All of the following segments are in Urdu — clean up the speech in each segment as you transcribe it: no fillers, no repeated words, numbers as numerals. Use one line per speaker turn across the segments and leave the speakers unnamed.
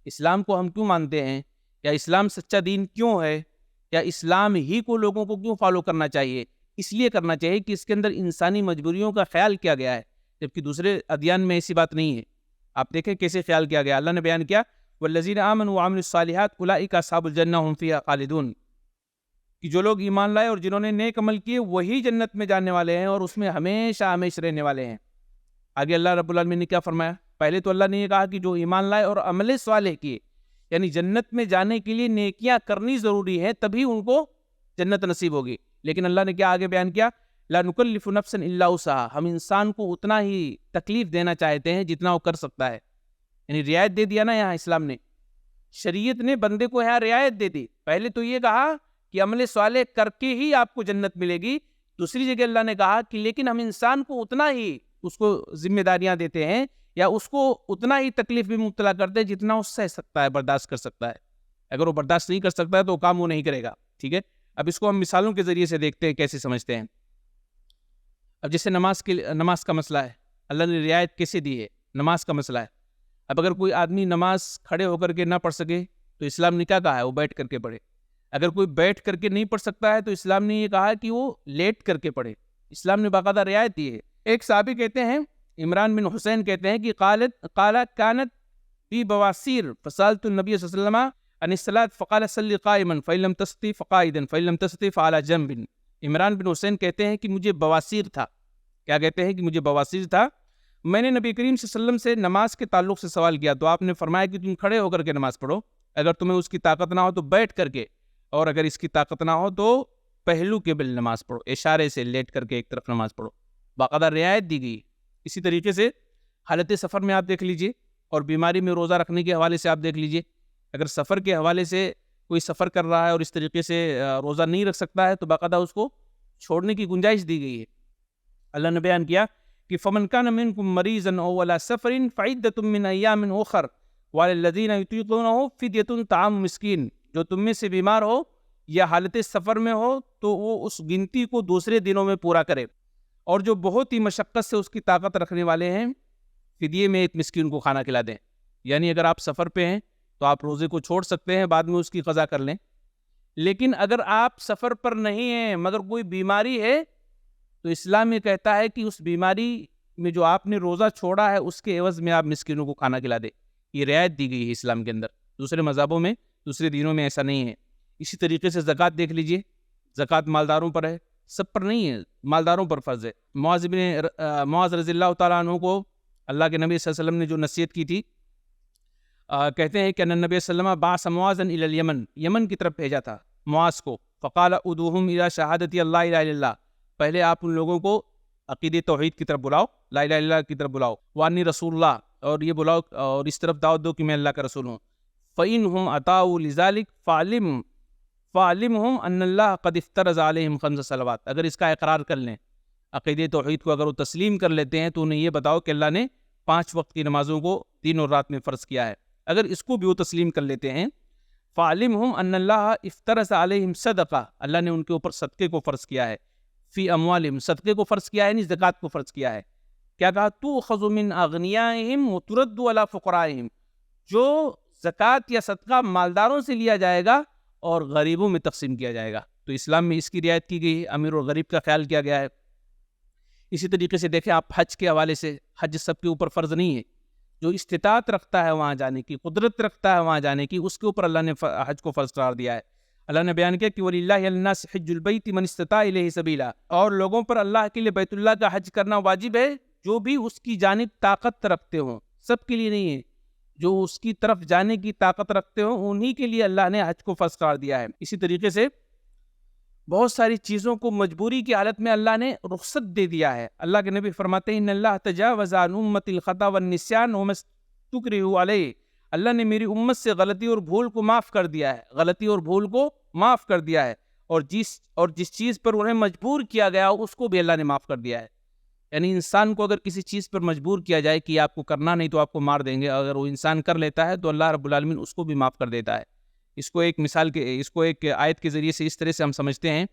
اسلام کو ہم کیوں مانتے ہیں، یا اسلام سچا دین کیوں ہے، یا اسلام ہی کو لوگوں کو کیوں فالو کرنا چاہیے؟ اس لیے کرنا چاہیے کہ اس کے اندر انسانی مجبوریوں کا خیال کیا گیا ہے، جبکہ دوسرے ادیان میں ایسی بات نہیں ہے۔ آپ دیکھیں کیسے خیال کیا گیا، اللہ نے بیان کیا والذین آمنوا وعملوا الصالحات اولئک اصحاب الجنہ هم فیہا خالدون، کہ جو لوگ ایمان لائے اور جنہوں نے نیک عمل کیے وہی جنت میں جانے والے ہیں اور اس میں ہمیشہ ہمیشہ رہنے والے ہیں۔ آگے اللہ رب العالمین نے کیا فرمایا؟ پہلے تو اللہ نے یہ کہا کہ جو ایمان لائے اور عمل صالح کیے، یعنی جنت میں جانے کے لیے نیکیاں کرنی ضروری ہے، تبھی ان کو جنت نصیب ہوگی۔ لیکن اللہ نے کیا آگے بیان کیا؟ لا نکلف نفسا الا وسعها، ہم انسان کو اتنا ہی تکلیف دینا چاہتے ہیں جتنا وہ کر سکتا ہے، یعنی رعایت دے دیا نا یہاں اسلام نے، شریعت نے بندے کو یہاں رعایت دے دی۔ پہلے تو یہ کہا کہ عمل صالح کر کے ہی آپ کو جنت ملے گی، دوسری جگہ اللہ نے کہا کہ لیکن ہم انسان کو اتنا ہی اس کو ذمہ داریاں دیتے ہیں یا اس کو اتنا ہی تکلیف بھی مبتلا کرتے ہیں جتنا وہ سہ سکتا ہے، برداشت کر سکتا ہے۔ اگر وہ برداشت نہیں کر سکتا ہے تو کام وہ نہیں کرے گا، ٹھیک ہے؟ اب اس کو ہم مثالوں کے ذریعے سے دیکھتے ہیں کیسے سمجھتے ہیں۔ اب جیسے نماز کا مسئلہ ہے، اللہ نے رعایت کیسے دی ہے؟ نماز کا مسئلہ ہے۔ اب اگر کوئی آدمی نماز کھڑے ہو کر کے نہ پڑھ سکے تو اسلام نے کیا کہا ہے؟ وہ بیٹھ کر کے پڑھے۔ اگر کوئی بیٹھ کر کے نہیں پڑھ سکتا ہے تو اسلام نے یہ کہا کہ وہ لیٹ کر کے پڑھے۔ اسلام نے باقاعدہ رعایت دی ہے۔ ایک صحابی کہتے ہیں، عمران بن حسین کہتے ہیں کہ قالت كانت في بواسير فسألت النبي صلی اللہ علیہ وسلم عن الصلاة فقال صل قائما فإن لم تستطع فقاعدا فإن لم تستطع فعلى جنب۔ عمران بن حسین کہتے ہیں کہ مجھے بواسیر تھا۔ کیا کہتے ہیں؟ کہ مجھے بواسیر تھا۔ میں نے نبی کریم صلی اللہ علیہ وسلم سے نماز کے تعلق سے سوال کیا تو آپ نے فرمایا کہ تم کھڑے ہو کر کے نماز پڑھو، اگر تمہیں اس کی طاقت نہ ہو تو بیٹھ کر کے، اور اگر اس کی طاقت نہ ہو تو پہلو کے بل نماز پڑھو، اشارے سے لیٹ کر کے ایک طرف نماز پڑھو۔ باقاعدہ رعایت دی گئی۔ اسی طریقے سے حالت سفر میں آپ دیکھ لیجئے، اور بیماری میں روزہ رکھنے کے حوالے سے آپ دیکھ لیجئے، اگر سفر کے حوالے سے کوئی سفر کر رہا ہے اور اس طریقے سے روزہ نہیں رکھ سکتا ہے تو باقاعدہ اس کو چھوڑنے کی گنجائش دی گئی ہے۔ اللہ نے بیان کیا کہ فمن کان منکم مریضا او علی سفر فعدۃ من ایام اخر وعلی الذین یطیقونہ فدیۃ طعام مسکین، جو تم میں سے بیمار ہو یا حالت سفر میں ہو تو وہ اس گنتی کو دوسرے دنوں میں پورا کرے، اور جو بہت ہی مشقت سے اس کی طاقت رکھنے والے ہیں فدیے میں ایک مسکین کو کھانا کھلا دیں۔ یعنی اگر آپ سفر پہ ہیں تو آپ روزے کو چھوڑ سکتے ہیں، بعد میں اس کی قضا کر لیں، لیکن اگر آپ سفر پر نہیں ہیں مگر کوئی بیماری ہے تو اسلام یہ کہتا ہے کہ اس بیماری میں جو آپ نے روزہ چھوڑا ہے اس کے عوض میں آپ مسکینوں کو کھانا کھلا دیں۔ یہ رعایت دی گئی ہے اسلام کے اندر، دوسرے مذہبوں میں، دوسرے دینوں میں ایسا نہیں ہے۔ اسی طریقے سے زکوٰۃ دیکھ لیجئے، زکوٰۃ مالداروں پر ہے، سب پر نہیں ہے، مالداروں پر فرض ہے۔ معاذ رضی اللہ تعالیٰ عنہ کو اللہ کے نبی صلی اللہ علیہ وسلم نے جو نصیحت کی تھی، کہتے ہیں کہ ان نبی صلی اللہ علیہ وسلم بعث معاذا الی الیمن، یمن کی طرف بھیجا تھا معاذ کو، فقال ادعوہم الی شہادت اللہ الہ الا اللہ، پہلے آپ ان لوگوں کو عقید توحید کی طرف بلاؤ، لا الہ الا اللہ کی طرف بلاؤ، وانی رسول اللہ، اور یہ بلاؤ اور اس طرف دعوت دو کہ میں اللہ کا رسول ہوں، فإنہم اطاعوا لذلک فعلمہم ان اللہ قد افترض علیہم 5 صلوات، اگر اس کا اقرار کر لیں، عقید توحید کو اگر وہ تسلیم کر لیتے ہیں تو انہیں یہ بتاؤ کہ اللہ نے 5 وقت کی نمازوں کو دن اور رات میں فرض کیا ہے، اگر اس کو بھی وہ تسلیم کر لیتے ہیں، فعلمہم ان اللہ افترض علیہم صدقہ، اللہ نے ان کے اوپر صدقے کو فرض کیا ہے، فی اموالہم، صدقے کو فرض کیا ہے، یعنی زکوٰۃ کو فرض کیا ہے۔ کیا کہا؟ تؤخذ من اغنیائہم وترد علی فقرائہم، جو زکوٰۃ یا صدقہ مالداروں سے لیا جائے گا اور غریبوں میں تقسیم کیا جائے گا۔ تو اسلام میں اس کی رعایت کی گئی ہے، امیر اور غریب کا خیال کیا گیا ہے۔ اسی طریقے سے دیکھیں آپ حج کے حوالے سے، حج سب کے اوپر فرض نہیں ہے، جو استطاعت رکھتا ہے وہاں جانے کی، قدرت رکھتا ہے وہاں جانے کی، اس کے اوپر اللہ نے حج کو فرض قرار دیا ہے۔ اللہ نے بیان کیا کہ وَلِلَّهِ عَلَى النَّاسِ حِجُّ الْبَيْتِ مَنِ اسْتَطَاعَ إِلَيْهِ سَبِيلًا، اور لوگوں پر اللہ کے لیے بیت اللہ کا حج کرنا واجب ہے جو بھی اس کی جانب طاقت رکھتے ہوں، سب کے لیے نہیں ہے، جو اس کی طرف جانے کی طاقت رکھتے ہوں انہی کے لیے اللہ نے حج کو فرض قرار دیا ہے۔ اسی طریقے سے بہت ساری چیزوں کو مجبوری کی حالت میں اللہ نے رخصت دے دیا ہے۔ اللہ کے نبی فرماتے ہیں ان اللہ تجاوز عن امت الخطا والنسیان وما استکرہوا علیہ، اللہ نے میری امت سے غلطی اور بھول کو معاف کر دیا ہے، غلطی اور بھول کو معاف کر دیا ہے، اور جس چیز پر انہیں مجبور کیا گیا اس کو بھی اللہ نے معاف کر دیا ہے۔ یعنی انسان کو اگر کسی چیز پر مجبور کیا جائے کہ آپ کو کرنا نہیں تو آپ کو مار دیں گے، اگر وہ انسان کر لیتا ہے تو اللہ رب العالمین اس کو بھی معاف کر دیتا ہے۔ اس کو ایک آیت کے ذریعے سے اس طرح سے ہم سمجھتے ہیں،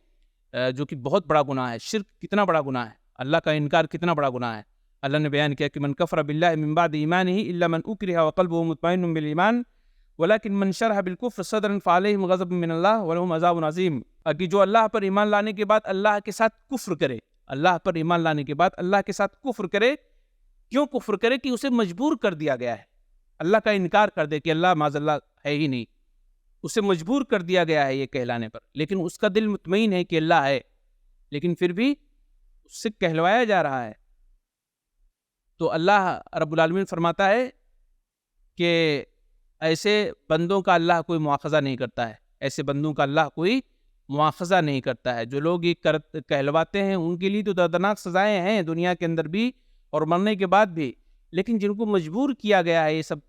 جو کہ بہت بڑا گناہ ہے۔ شرک کتنا بڑا گناہ ہے، اللہ کا انکار کتنا بڑا گناہ ہے۔ اللہ نے بیان کیا کہ من کفر باللہ من بعد ایمانہ الا من اکرہ وقلبہ مطمئن بالایمان وَلَكِنْ مَنْ شَرَحَ بِالْكُفْرِ صَدْرًا فَعَلَيْهِمْ غَضَبٌ مِّنَ اللَّهِ وَلَهُمْ عَذَابٌ عَظِيمٌ، کہ جو اللہ پر ایمان لانے کے بعد اللہ کے ساتھ کفر کرے، اللہ پر ایمان لانے کے بعد اللہ کے ساتھ کفر کرے، کیوں کفر کرے؟ کہ اسے مجبور کر دیا گیا ہے، اللہ کا انکار کر دے کہ اللہ معاذ اللہ ہے ہی نہیں، اسے مجبور کر دیا گیا ہے یہ کہلانے پر، لیکن اس کا دل مطمئن ہے کہ اللہ ہے، لیکن پھر بھی اس سے کہلوایا جا رہا ہے۔ تو اللہ رب العالمین فرماتا ہے کہ ایسے بندوں کا اللہ کوئی مواخذہ نہیں کرتا ہے، ایسے بندوں کا اللہ کوئی مواخذہ نہیں کرتا ہے۔ جو لوگ یہ کہلواتے ہیں ان کے لیے تو دردناک سزائیں ہیں دنیا کے اندر بھی اور مرنے کے بعد بھی، لیکن جن کو مجبور کیا گیا ہے یہ سب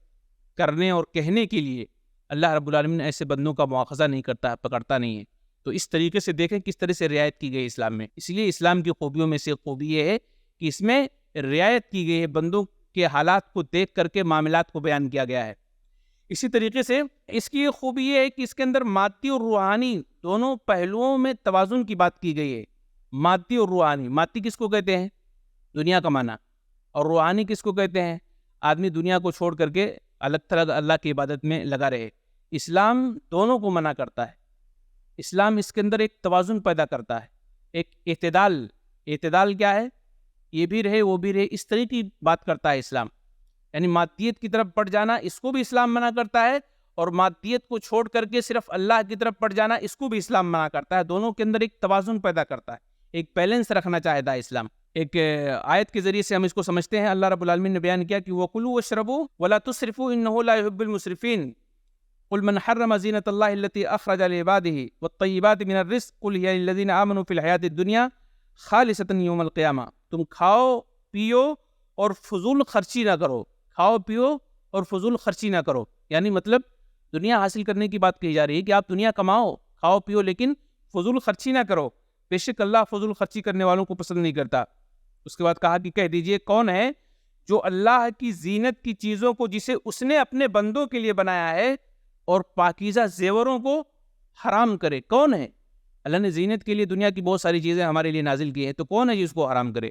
کرنے اور کہنے کے لیے، اللہ رب العالمین ایسے بندوں کا مواخذہ نہیں کرتا ہے، پکڑتا نہیں ہے۔ تو اس طریقے سے دیکھیں کس طرح سے رعایت کی گئی اسلام میں، اس لیے اسلام کی خوبیوں میں سے خوبی یہ ہے کہ اس میں رعایت کی گئی ہے، بندوں کے حالات کو دیکھ کر کے معاملات کو بیان کیا گیا ہے۔ اسی طریقے سے اس کی خوبی یہ ہے کہ اس کے اندر مادی اور روحانی دونوں پہلوؤں میں توازن کی بات کی گئی ہے۔ مادی اور روحانی، مادی کس کو کہتے ہیں؟ دنیا کمانا، اور روحانی کس کو کہتے ہیں؟ آدمی دنیا کو چھوڑ کر کے الگ تھلگ اللہ کی عبادت میں لگا رہے۔ اسلام دونوں کو منع کرتا ہے، اسلام اس کے اندر ایک توازن پیدا کرتا ہے، ایک اعتدال۔ اعتدال کیا ہے؟ یہ بھی رہے وہ بھی رہے، اس طرح کی بات کرتا ہے اسلام۔ یعنی مادیت کی طرف بڑھ جانا اس کو بھی اسلام منع کرتا ہے، اور مادیت کو چھوڑ کر کے صرف اللہ کی طرف بڑھ جانا اس کو بھی اسلام منع کرتا ہے۔ دونوں کے اندر ایک توازن پیدا کرتا ہے، ایک بیلنس رکھنا چاہتا ہے اسلام۔ ایک آیت کے ذریعے سے ہم اس کو سمجھتے ہیں۔ اللہ رب العالمین نے بیان کیا کہ وَكُلُوا وَاشْرَبُوا وَلَا تُسْرِفُوا إِنَّهُ لَا يُحِبُّ الْمُسْرِفِينَ قُلْ مَنْ حَرَّمَ زِينَةَ اللَّهِ الَّتِي أَخْرَجَ لِعِبَادِهِ وَالطَّيِّبَاتِ مِنَ الرِّزْقِ قُلْ هِيَ لِلَّذِينَ آمَنُوا فِي الْحَيَاةِ الدُّنْيَا خَالِصَةً يَوْمَ الْقِيَامَةِ۔ تم کھاؤ پیو اور فضول خرچی نہ کرو، کھاؤ پیو اور فضول خرچی نہ کرو، یعنی مطلب دنیا حاصل کرنے کی بات کہی جا رہی ہے کہ آپ دنیا کماؤ، کھاؤ پیو، لیکن فضول خرچی نہ کرو، بے شک اللہ فضول خرچی کرنے والوں کو پسند نہیں کرتا۔ اس کے بعد کہا کہ کہہ دیجئے کون ہے جو اللہ کی زینت کی چیزوں کو جسے اس نے اپنے بندوں کے لیے بنایا ہے اور پاکیزہ زیوروں کو حرام کرے؟ کون ہے؟ اللہ نے زینت کے لیے دنیا کی بہت ساری چیزیں ہمارے لیے نازل کی ہیں، تو کون ہے جس کو حرام کرے؟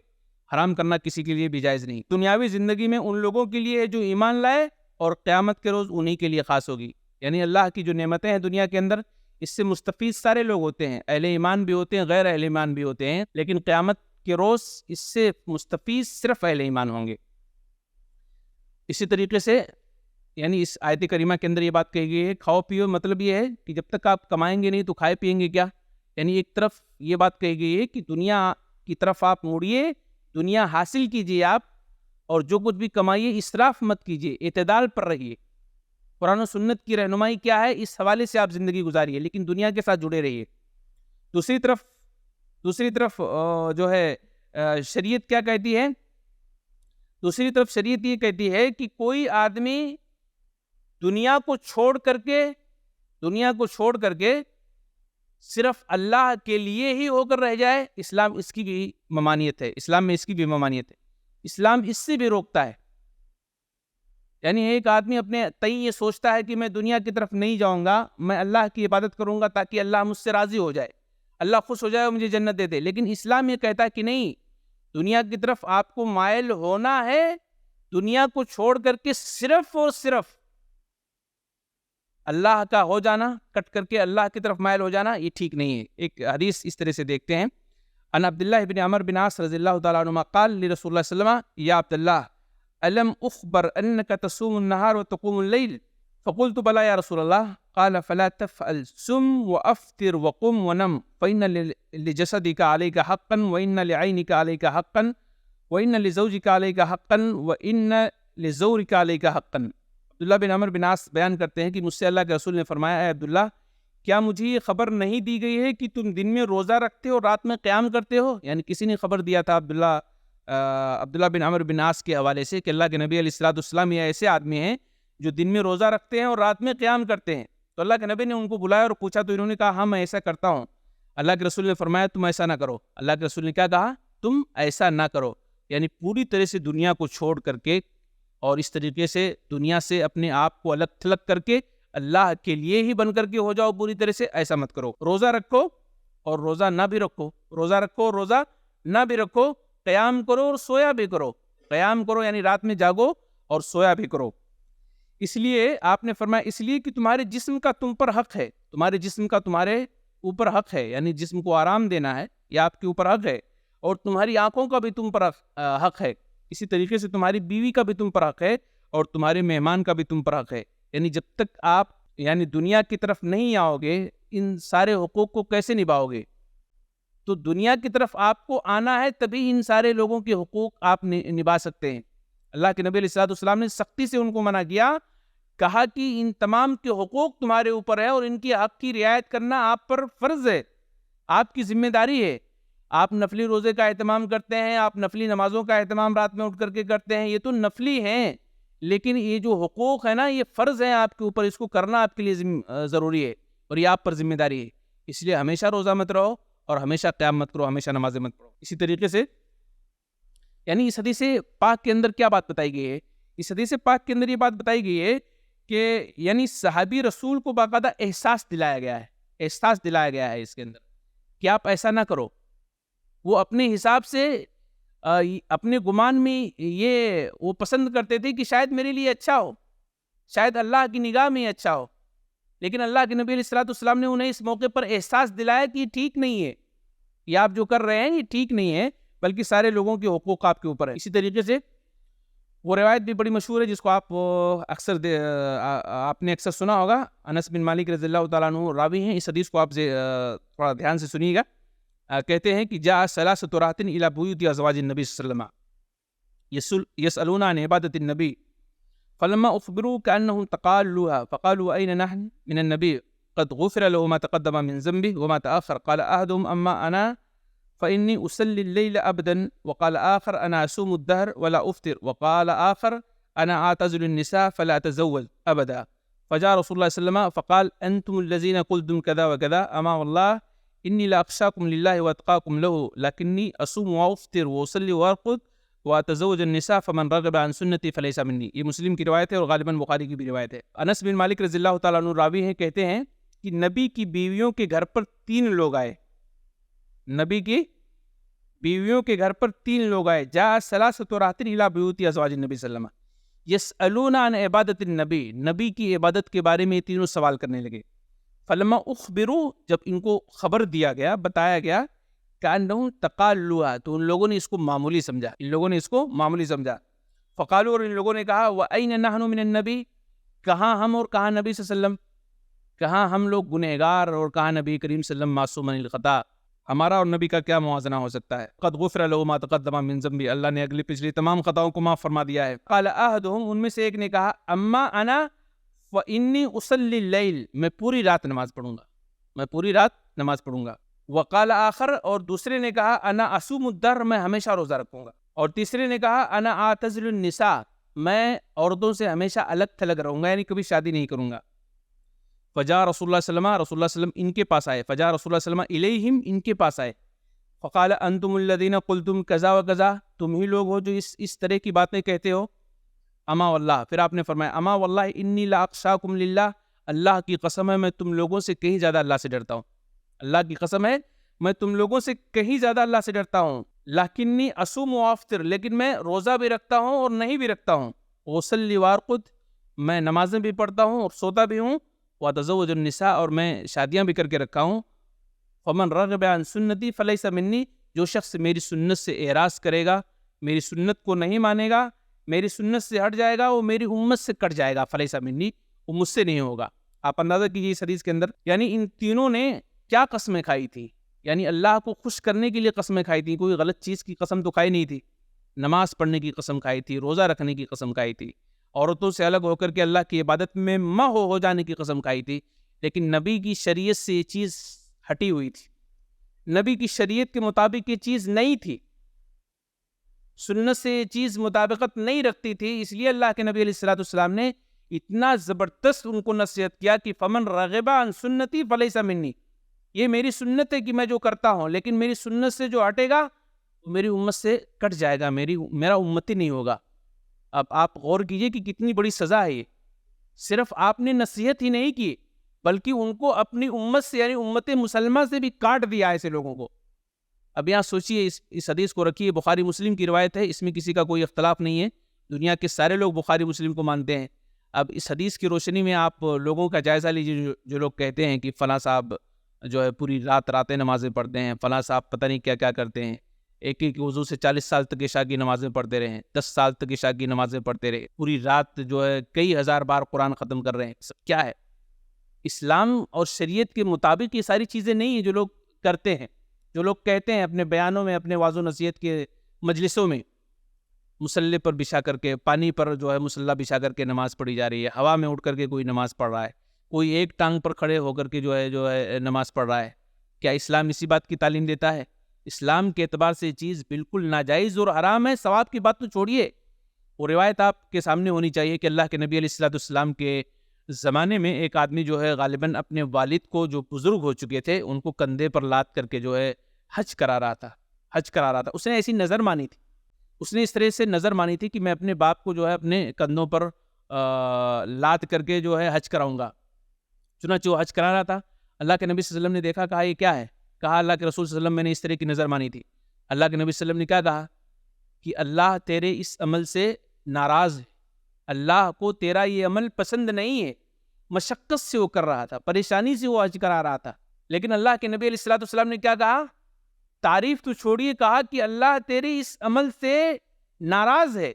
حرام کرنا کسی کے لیے بھی جائز نہیں۔ دنیاوی زندگی میں ان لوگوں کے لیے ہے جو ایمان لائے، اور قیامت کے روز انہی کے لیے خاص ہوگی۔ یعنی اللہ کی جو نعمتیں ہیں دنیا کے اندر، اس سے مستفید سارے لوگ ہوتے ہیں، اہل ایمان بھی ہوتے ہیں، غیر اہل ایمان بھی ہوتے ہیں، لیکن قیامت کے روز اس سے مستفید صرف اہل ایمان ہوں گے۔ اسی طریقے سے یعنی اس آیت کریمہ کے اندر یہ بات کہی گئی ہے، کھاؤ پیو، مطلب یہ ہے کہ جب تک آپ کمائیں گے نہیں تو کھائے پیئیں گے کیا؟ یعنی ایک طرف یہ بات کہی گئی ہے کہ دنیا کی طرف آپ موڑیے، دنیا حاصل کیجئے آپ، اور جو کچھ بھی کمائیے اسراف مت کیجئے، اعتدال پر رہیے۔ قرآن و سنت کی رہنمائی کیا ہے اس حوالے سے آپ زندگی گزاریے، لیکن دنیا کے ساتھ جڑے رہیے۔ دوسری طرف جو ہے شریعت کیا کہتی ہے؟ دوسری طرف شریعت یہ کہتی ہے کہ کوئی آدمی دنیا کو چھوڑ کر کے صرف اللہ کے لیے ہی ہو کر رہ جائے، اسلام اس کی بھی ممانعت ہے، اسلام میں اس کی بھی ممانعت ہے، اسلام اس سے بھی روکتا ہے۔ یعنی ایک آدمی اپنے تئیں یہ سوچتا ہے کہ میں دنیا کی طرف نہیں جاؤں گا، میں اللہ کی عبادت کروں گا تاکہ اللہ مجھ سے راضی ہو جائے، اللہ خوش ہو جائے اور مجھے جنت دے دے، لیکن اسلام یہ کہتا ہے کہ نہیں، دنیا کی طرف آپ کو مائل ہونا ہے، دنیا کو چھوڑ کر کے صرف اور صرف اللہ کا ہو جانا، کٹ کر کے اللہ کی طرف مائل ہو جانا، یہ ٹھیک نہیں ہے۔ ایک حدیث اس طرح سے دیکھتے ہیں، ان عبداللہ بن عمر بن عاص رضی اللہ تعالیٰ عنہما قال لرسول اللہ صلی اللہ علیہ وسلم یا عبداللہ الم اخبر انک تصوم النہار وتقوم اللیل فقلت بلا یا رسول اللہ قال فلا تفعل سم وافطر وقم ونم فإن لجسدك عليك حقا وإن لعينك عليك حقا وإن لزوجك عليك حقا وإن لزورك عليك حقا۔ عبداللہ بن عمر بن عاص بیان کرتے ہیں کہ مجھ سے اللہ کے رسول نے فرمایا، اے عبداللہ کیا مجھے یہ خبر نہیں دی گئی ہے کہ تم دن میں روزہ رکھتے ہو، رات میں قیام کرتے ہو؟ یعنی کسی نے خبر دیا تھا عبداللہ بن عمر بن عاص کے حوالے سے کہ اللہ کے نبی علیہ السلام یہ ایسے آدمی ہیں جو دن میں روزہ رکھتے ہیں اور رات میں قیام کرتے ہیں۔ تو اللہ کے نبی نے ان کو بلایا اور پوچھا تو انہوں نے کہا ہاں میں ایسا کرتا ہوں۔ اللہ کے رسول نے فرمایا تم ایسا نہ کرو۔ اللہ کے رسول نے کیا کہا؟ تم ایسا نہ کرو، یعنی پوری طرح سے دنیا کو چھوڑ کر کے اور اس طریقے سے دنیا سے اپنے آپ کو الگ تھلگ کر کے اللہ کے لیے ہی بن کر کے ہو جاؤ پوری طرح سے، ایسا مت کرو۔ روزہ رکھو اور روزہ نہ بھی رکھو، روزہ رکھو اور روزہ نہ بھی رکھو، قیام کرو اور سویا بھی کرو، قیام کرو یعنی رات میں جاگو اور سویا بھی کرو۔ اس لیے آپ نے فرمایا اس لیے کہ تمہارے جسم کا تم پر حق ہے، تمہارے جسم کا تمہارے اوپر حق ہے، یعنی جسم کو آرام دینا ہے، یہ آپ کے اوپر حق ہے، اور تمہاری آنکھوں کا بھی تم پر حق ہے، اسی طریقے سے تمہاری بیوی کا بھی تم پر حق ہے، اور تمہارے مہمان کا بھی تم پر حق ہے۔ یعنی جب تک آپ یعنی دنیا کی طرف نہیں آؤ گے، ان سارے حقوق کو کیسے نبھاؤ گے؟ تو دنیا کی طرف آپ کو آنا ہے، تبھی ان سارے لوگوں کے حقوق آپ نبھا سکتے ہیں۔ اللہ کے نبی علیہ الصلوۃ والسلام نے سختی سے ان کو منع کیا، کہا کہ ان تمام کے حقوق تمہارے اوپر ہے، اور ان کی حق کی رعایت کرنا آپ پر فرض ہے، آپ کی ذمہ داری ہے۔ آپ نفلی روزے کا اہتمام کرتے ہیں، آپ نفلی نمازوں کا اہتمام رات میں اٹھ کر کے کرتے ہیں، یہ تو نفلی ہیں، لیکن یہ جو حقوق ہے نا، یہ فرض ہیں آپ کے اوپر، اس کو کرنا آپ کے لیے ضروری ہے، اور یہ آپ پر ذمہ داری ہے۔ اس لیے ہمیشہ روزہ مت رہو، اور ہمیشہ قیام مت کرو، ہمیشہ نمازیں مت پڑھو۔ اسی طریقے سے یعنی اس حدیث پاک کے اندر کیا بات بتائی گئی ہے؟ اس حدیث پاک کے اندر یہ بات بتائی گئی ہے کہ یعنی صحابی رسول کو باقاعدہ احساس دلایا گیا ہے، احساس دلایا گیا ہے اس کے اندر کہ آپ ایسا نہ کرو۔ وہ اپنے حساب سے اپنے گمان میں یہ وہ پسند کرتے تھے کہ شاید میرے لیے اچھا ہو، شاید اللہ کی نگاہ میں اچھا ہو، لیکن اللہ کے نبی علیہ الصلوۃ والسلام نے انہیں اس موقع پر احساس دلایا کہ یہ ٹھیک نہیں ہے، یہ آپ جو کر رہے ہیں یہ ٹھیک نہیں ہے، بلکہ سارے لوگوں کے حقوق آپ کے اوپر ہے۔ اسی طریقے سے وہ روایت بھی بڑی مشہور ہے جس کو آپ نے اکثر سنا ہوگا، انس بن مالک رضی اللہ تعالیٰ عنہ راوی ہیں، اس حدیث کو آپ تھوڑا دھیان سے سنیے گا۔ کہتے ہیں کہ جاء ثلاثۃ رہط الی بیوت ازواج النبی صلی اللہ علیہ وسلم یسألون عن عبادۃ النبی فلما اخبروا كأنهم تقالوها فقالوا أين نحن من النبي قد غفر له ما تقدم من ذنبه وما تأخر قال أحدهم أما أنا فإني أصلي الليل أبدا وقال آخر أنا أصوم الدهر ولا أفطر وقال آخر أنا أعتزل النساء فلا أتزوج أبدا فجاء رسول الله صلى الله عليه وسلم فقال أنتم الذين قلتم كذا وكذا أما والله إني لأخشاكم لله وأتقاكم له لكني أصوم وأفطر وأصلي وأرقد وأتزوج النساء فمن رغب عن سنتي فليس مني۔ یہ مسلم کی روایت ہے اور غالباً بخاری کی بھی روایت ہے۔ انس بن مالک رضی اللہ تعالیٰ عنہ راوی ہیں، کہتے ہیں کہ نبی کی بیویوں کے گھر پر 3 لوگ آئے، نبی کی بیویوں کے گھر پر 3 لوگ آئے، جاء ثلاثۃ رہط الی بیوت ازواج النبی صلی اللہ علیہ وسلم یسألون عن عبادۃ النبی، نبی کی عبادت کے بارے میں یہ تینوں سوال کرنے لگے۔ فلما اخبروا، جب ان کو خبر دیا گیا، بتایا گیا، کأنہم تقالوها، تو ان لوگوں نے اس کو معمولی سمجھا، ان لوگوں نے اس کو معمولی سمجھا۔ فقالوا، اور ان لوگوں نے کہا، وأین نحن من النبی، کہاں ہم اور کہاں نبی صلی اللہ علیہ وسلم، کہاں ہم لوگ گنہگار اور کہاں نبی کریم صلی اللہ علیہ وسلم معصوم عن الخطا، ہمارا اور نبی کا کیا موازنہ ہو سکتا ہے؟ قد غفر له ما تقدم من ذنبی، اللہ نے اگلی پچھلی تمام خطاؤں کو معاف فرما دیا ہے۔ قال احدهم، ان میں سے ایک نے کہا، اما انا فانی اصلی اللیل، میں پوری رات نماز پڑھوں گا، میں پوری رات نماز پڑھوں گا۔ وقال آخر، اور دوسرے نے کہا، انا اصوم الدہر، میں ہمیشہ روزہ رکھوں گا۔ اور تیسرے نے کہا، انا اعتزل النساء، میں عورتوں سے ہمیشہ الگ تھلگ رہوں گا، یعنی کبھی شادی نہیں کروں گا۔ فجاء رسول اللہ صلی اللہ علیہ وسلم، رسول اللہ صلی اللہ علیہ وسلم ان کے پاس آئے، فجاء رسول اللہ صلی اللہ علیہ وسلم الیہم، ان کے پاس آئے، فقال انتم الذین قلتم کذا و کذا، تم ہی لوگ ہو جو اس طرح کی باتیں کہتے ہو۔ اما واللہ، پھر آپ نے فرمایا، اما واللہ انی لاخشاکم للہ، اللہ کی قسم ہے میں تم لوگوں سے کہیں زیادہ اللہ سے ڈرتا ہوں، اللہ کی قسم ہے میں تم لوگوں سے کہیں زیادہ اللہ سے ڈرتا ہوں۔ لیکنی اصوم و افطر، لیکن میں روزہ بھی رکھتا ہوں اور نہیں بھی رکھتا ہوں۔ وصلی وارقد، میں نمازیں بھی پڑھتا ہوں اور سوتا بھی ہوں۔ واتزوج النساء، اور میں شادیاں بھی کر کے رکھا ہوں۔ فمن رغب عن سنتی فلیس منی، جو شخص میری سنت سے اعراض کرے گا، میری سنت کو نہیں مانے گا، میری سنت سے ہٹ جائے گا، وہ میری امت سے کٹ جائے گا، فلیس منی، وہ مجھ سے نہیں ہوگا۔ آپ اندازہ کیجیے اس حدیث کے اندر، یعنی ان تینوں نے کیا قسمیں کھائی تھی، یعنی اللہ کو خوش کرنے کے لیے قسمیں کھائی تھی، کوئی غلط چیز کی قسم تو کھائی نہیں تھی، نماز پڑھنے کی قسم کھائی تھی، روزہ رکھنے کی قسم کھائی تھی، عورتوں سے الگ ہو کر کے اللہ کی عبادت میں ہو جانے کی قسم کھائی تھی، لیکن نبی کی شریعت سے یہ چیز ہٹی ہوئی تھی، نبی کی شریعت کے مطابق یہ چیز نہیں تھی، سنت سے یہ چیز مطابقت نہیں رکھتی تھی، اس لیے اللہ کے نبی علیہ الصلوۃ والسلام نے اتنا زبردست ان کو نصیحت کیا کہ فمن رغب عن سنتی فلیس منی، یہ میری سنت ہے کہ میں جو کرتا ہوں، لیکن میری سنت سے جو ہٹے گا وہ میری امت سے کٹ جائے گا، میرا امتی نہیں ہوگا۔ اب آپ غور کیجئے کہ کتنی بڑی سزا ہے یہ، صرف آپ نے نصیحت ہی نہیں کی بلکہ ان کو اپنی امت سے یعنی امت مسلمہ سے بھی کاٹ دیا ایسے لوگوں کو۔ اب یہاں سوچئے، اس حدیث کو رکھیے، بخاری مسلم کی روایت ہے، اس میں کسی کا کوئی اختلاف نہیں ہے، دنیا کے سارے لوگ بخاری مسلم کو مانتے ہیں۔ اب اس حدیث کی روشنی میں آپ لوگوں کا جائزہ لیجیے جو لوگ کہتے ہیں کہ فلاں صاحب جو ہے پوری راتیں نمازیں پڑھتے ہیں، فلاں صاحب پتہ نہیں کیا کیا کرتے ہیں، ایک ایک وضو سے 40 سال تک عشاء کی نمازیں پڑھتے رہے ہیں، 10 سال تک عشاء کی نمازیں پڑھتے رہے، پوری رات جو ہے کئی ہزار بار قرآن ختم کر رہے ہیں. سب کیا ہے؟ اسلام اور شریعت کے مطابق یہ ساری چیزیں نہیں ہیں جو لوگ کرتے ہیں، جو لوگ کہتے ہیں اپنے بیانوں میں، اپنے واعظ و نصیحت کے مجلسوں میں مصلی پر بچھا کر کے، پانی پر جو ہے مصلی بچھا کر کے نماز پڑھی جا رہی ہے، ہوا میں اڑ کر کے کوئی نماز پڑھ رہا ہے، کوئی ایک ٹانگ پر کھڑے ہو کر کے جو ہے نماز پڑھ رہا ہے. کیا اسلام اسی بات کی تعلیم دیتا ہے؟ اسلام کے اعتبار سے یہ چیز بالکل ناجائز اور حرام ہے. ثواب کی بات تو چھوڑیے، وہ روایت آپ کے سامنے ہونی چاہیے کہ اللہ کے نبی علیہ الصلوۃ والسلام کے زمانے میں ایک آدمی جو ہے غالباً اپنے والد کو، جو بزرگ ہو چکے تھے، ان کو کندھے پر لاد کر کے جو ہے حج کرا رہا تھا. اس نے ایسی نظر مانی تھی، اس نے اس طرح سے نظر مانی تھی کہ میں اپنے باپ کو جو ہے اپنے کندھوں پر لاد کر کے جو ہے حج کراؤں گا. چنانچہ وہ حج کرا رہا تھا. اللہ کے نبی صلی اللہ علیہ وسلم نے دیکھا، کہا یہ کیا ہے؟ کہا اللہ کے رسول صلی اللہ علیہ وسلم میں نے اس طرح کی نظر مانی تھی. اللہ کے نبی صلی اللہ علیہ وسلم نے کیا کہا کہ اللہ تیرے اس عمل سے ناراض ہے، اللہ کو تیرا یہ عمل پسند نہیں ہے. مشقت سے وہ کر رہا تھا، پریشانی سے وہ حج کرا رہا تھا، لیکن اللہ کے نبی علیہ الصلوۃ والسلام نے کیا کہا؟ تعریف تو چھوڑیے، کہا کہ اللہ تیرے اس عمل سے ناراض ہے.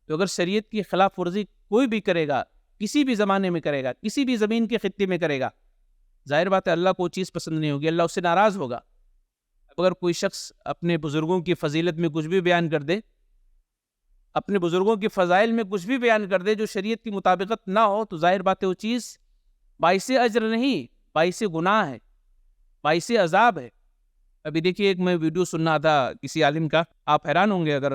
تو اگر شریعت کی خلاف ورزی کوئی بھی کرے گا، کسی بھی زمانے میں کرے گا، کسی بھی زمین کے خطے میں کرے گا، ظاہر بات ہے اللہ کو وہ چیز پسند نہیں ہوگی، اللہ اس سے ناراض ہوگا. اگر کوئی شخص اپنے بزرگوں کی فضیلت میں کچھ بھی بیان کر دے، اپنے بزرگوں کی فضائل میں کچھ بھی بیان کر دے جو شریعت کی مطابقت نہ ہو، تو ظاہر بات ہے وہ چیز باعث اجر نہیں، باعث گناہ ہے، باعث عذاب ہے. ابھی دیکھیے، ایک میں ویڈیو سننا تھا کسی عالم کا، آپ حیران ہوں گے، اگر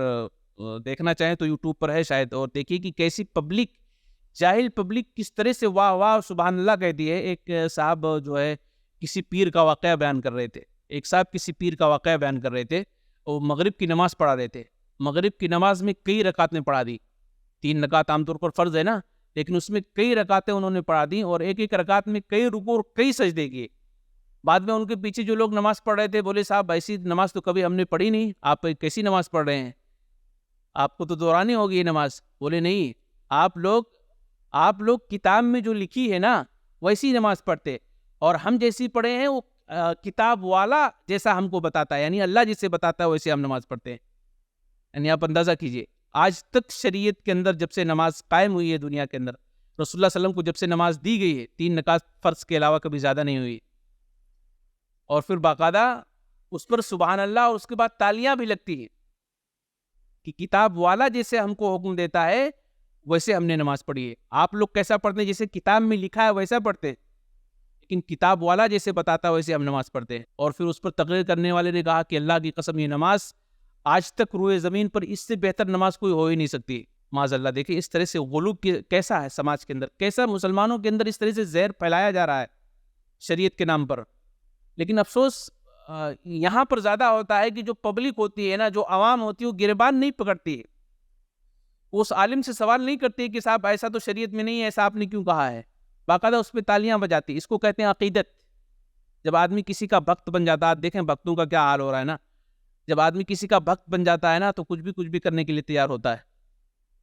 دیکھنا چاہیں تو یوٹیوب پر ہے شاید، اور دیکھیے کہ کیسی پبلک، جاہل پبلک کس طرح سے واہ واہ سبحان اللہ کہتی ہے. ایک صاحب جو ہے کسی پیر کا واقعہ بیان کر رہے تھے، اور مغرب کی نماز پڑھا رہے تھے. مغرب کی نماز میں کئی رکعتیں پڑھا دی، 3 رکعت عام طور پر فرض ہے نا، لیکن اس میں کئی رکعتیں انہوں نے پڑھا دی، اور ایک ایک رکعت میں کئی رکوع اور کئی سجدے کیے. بعد میں ان کے پیچھے جو لوگ نماز پڑھ رہے تھے بولے، صاحب ایسی نماز تو کبھی ہم نے پڑھی نہیں، آپ کیسی نماز پڑھ رہے ہیں؟ آپ کو تو دورانی ہوگی یہ نماز. بولے نہیں، آپ لوگ کتاب میں جو لکھی ہے نا ویسی نماز پڑھتے، اور ہم جیسی پڑھے ہیں وہ کتاب والا جیسا ہم کو بتاتا ہے، یعنی اللہ جسے بتاتا ہے ویسے ہم نماز پڑھتے ہیں. یعنی آپ اندازہ کیجئے، آج تک شریعت کے اندر جب سے نماز قائم ہوئی ہے دنیا کے اندر، رسول اللہ صلی اللہ علیہ وسلم کو جب سے نماز دی گئی ہے، 3 رکعت فرض کے علاوہ کبھی زیادہ نہیں ہوئی. اور پھر باقاعدہ اس پر سبحان اللہ اور اس کے بعد تالیاں بھی لگتی ہیں کہ کتاب والا جیسے ہم کو حکم دیتا ہے ویسے ہم نے نماز پڑھی ہے. آپ لوگ کیسا پڑھتے ہیں؟ جیسے کتاب میں لکھا ہے ویسا پڑھتے ہیں، لیکن کتاب والا جیسے بتاتا ہے ویسے ہم نماز پڑھتے ہیں. اور پھر اس پر تقریر کرنے والے نے کہا کہ اللہ کی قسم یہ نماز آج تک روئے زمین پر اس سے بہتر نماز کوئی ہو ہی نہیں سکتی. معاذ اللہ. دیکھیں اس طرح سے غلو کیسا ہے سماج کے اندر، کیسا مسلمانوں کے اندر اس طرح سے زہر پھیلایا جا رہا ہے شریعت کے نام پر. لیکن افسوس یہاں پر زیادہ ہوتا ہے کہ جو پبلک ہوتی ہے نا، جو عوام ہوتی ہے، وہ گریبان نہیں پکڑتی ہے، وہ اس عالم سے سوال نہیں کرتی کہ صاحب ایسا تو شریعت میں نہیں ہے، ایسا آپ نے کیوں کہا ہے. باقاعدہ اس پہ تالیاں بجاتی. اس کو کہتے ہیں عقیدت. جب آدمی کسی کا بھکت بن جاتا ہے، دیکھیں بھکتوں کا کیا حال ہو رہا ہے نا، جب آدمی کسی کا بھکت بن جاتا ہے نا تو کچھ بھی کرنے کے لیے تیار ہوتا ہے.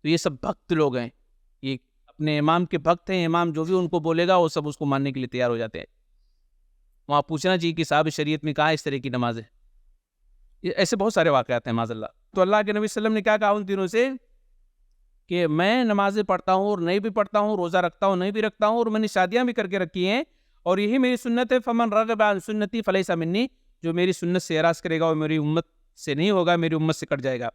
تو یہ سب بھکت لوگ ہیں، یہ اپنے امام کے بھکت ہیں. امام جو بھی ان کو بولے گا وہ سب اس کو ماننے کے لیے تیار ہو جاتے ہیں. وہاں پوچھنا چاہیے کہ صاحب شریعت میں کہاں اس طرح کی نماز ہے. ایسے بہت سارے واقعات ہیں معاذ اللہ. تو اللہ کے نبی صلی اللہ علیہ وسلم نے کیا کہا ان دنوں سے کہ میں نمازیں پڑھتا ہوں اور نہیں بھی پڑھتا ہوں، روزہ رکھتا ہوں نہیں بھی رکھتا ہوں، اور میں نے شادیاں بھی کر کے رکھی ہیں، اور یہی میری سنت ہے. فمن رغب عن سنتی فلیس منی، جو میری سنت سے اعراض کرے گا وہ میری امت سے نہیں ہوگا، میری امت سے کٹ جائے گا.